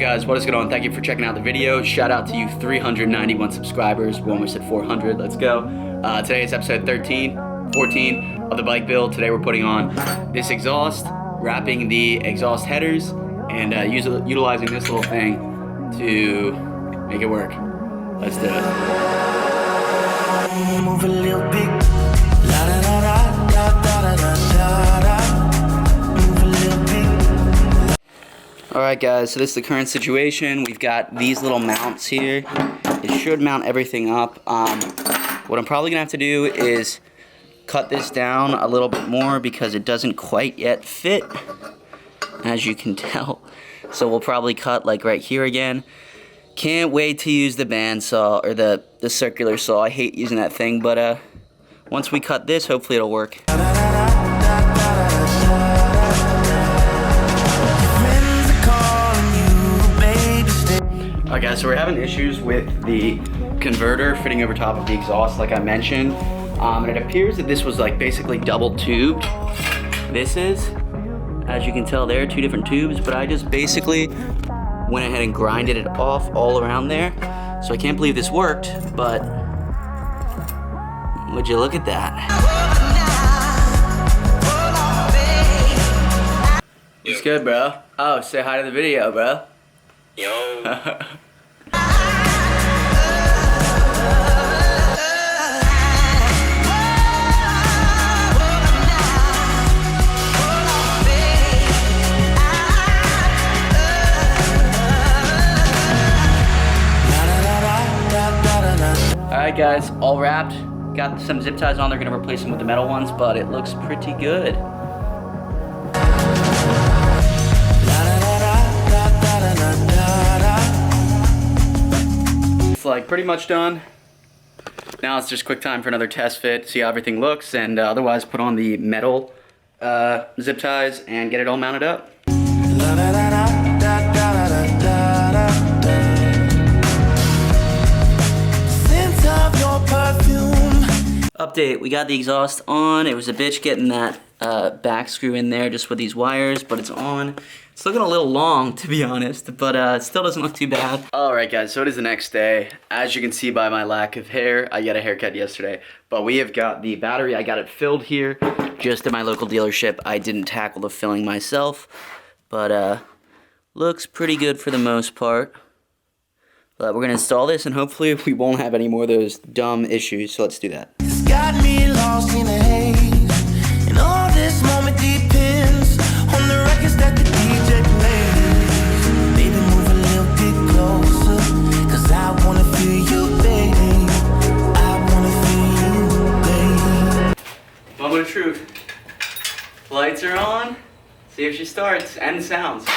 guys, what is going on? Thank you for checking out the video. Shout out to you 391 subscribers. We almost hit 400. Let's go. Today is episode 14 of the bike build. Today we're putting on this exhaust, wrapping the exhaust headers, and utilizing this little thing to make it work. Let's do it. Move a little bit. La da da da da da da da. Move a little bit. Alright guys, so this is the current situation. We've got these little mounts here. It should mount everything up. What I'm probably gonna have to do is cut this down a little bit more because it doesn't quite yet fit, as you can tell. So we'll probably cut like right here again. Can't wait to use the bandsaw or the circular saw. I hate using that thing, but once we cut this, hopefully it'll work. Alright guys, so we're having issues with the converter fitting over top of the exhaust like I mentioned. And it appears that this was like basically double tubed. This is, as you can tell there, two different tubes, but I just basically went ahead and grinded it off all around there. So I can't believe this worked, but would you look at that? It's good, bro. Oh, say hi to the video, bro. Yo. Alright guys, all wrapped. Got some zip ties on. They're gonna replace them with the metal ones, but it looks pretty good. It's like pretty much done. Now it's just quick time for another test fit, see how everything looks, and otherwise put on the metal zip ties and get it all mounted up. Update, we got the exhaust on. It was a bitch getting that back screw in there just with these wires, but it's on. It's looking a little long, to be honest, but it still doesn't look too bad. Alright guys, so it is the next day. As you can see by my lack of hair, I got a haircut yesterday, but we have got the battery. I got it filled here, just at my local dealership. I didn't tackle the filling myself, but looks pretty good for the most part. But we're gonna install this, and hopefully we won't have any more of those dumb issues, so let's do that. It's got me lost in a haze, and all this moment depends on the records that the DJ plays. Baby, move a little bit closer, cause I wanna feel you, baby. I wanna feel you, baby. Moment of truth. Lights are on. See if she starts, and sounds.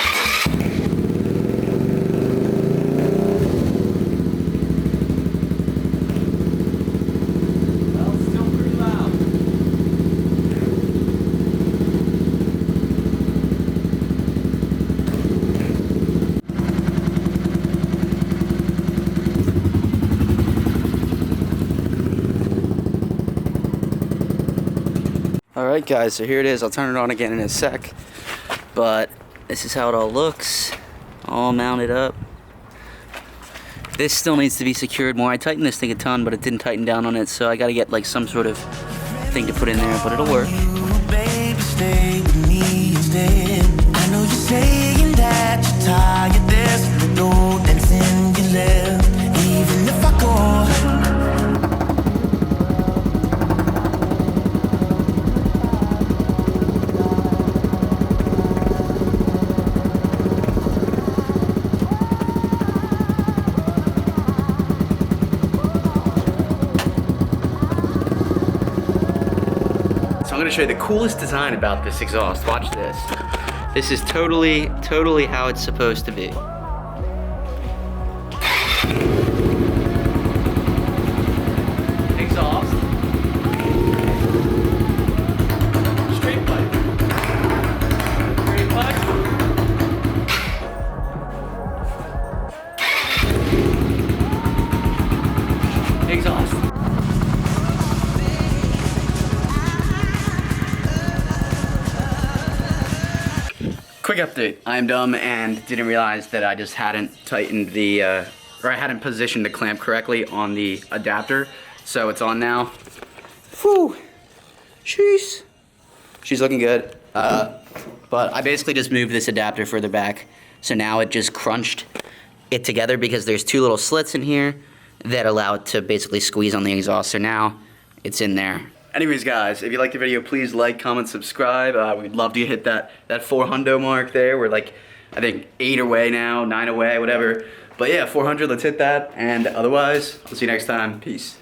Alright guys, so here it is. I'll turn it on again in a sec. But this is how it all looks. All mounted up. This still needs to be secured more. I tightened this thing a ton, but it didn't tighten down on it, so I gotta get like some sort of thing to put in there, but it'll work. Baby, stay with me instead. I know you're saying that you're tired. There's no dancing you left. Even if I go. I'm gonna show you the coolest design about this exhaust. Watch this. This is totally how it's supposed to be. Exhaust. Straight pipe. Straight pipe. Exhaust. quick update. I am dumb and didn't realize that I just hadn't tightened the, or I hadn't positioned the clamp correctly on the adapter. So it's on now. Whew. Sheesh. She's looking good. But I basically just moved this adapter further back. So now it just crunched it together because there's two little slits in here that allow it to basically squeeze on the exhaust. So now it's in there. Anyways, guys, if you liked the video, please like, comment, subscribe. We'd love to hit that 400 mark there. We're like, I think 8 away now, 9 away, whatever. But yeah, 400, let's hit that. And otherwise, we'll see you next time. Peace.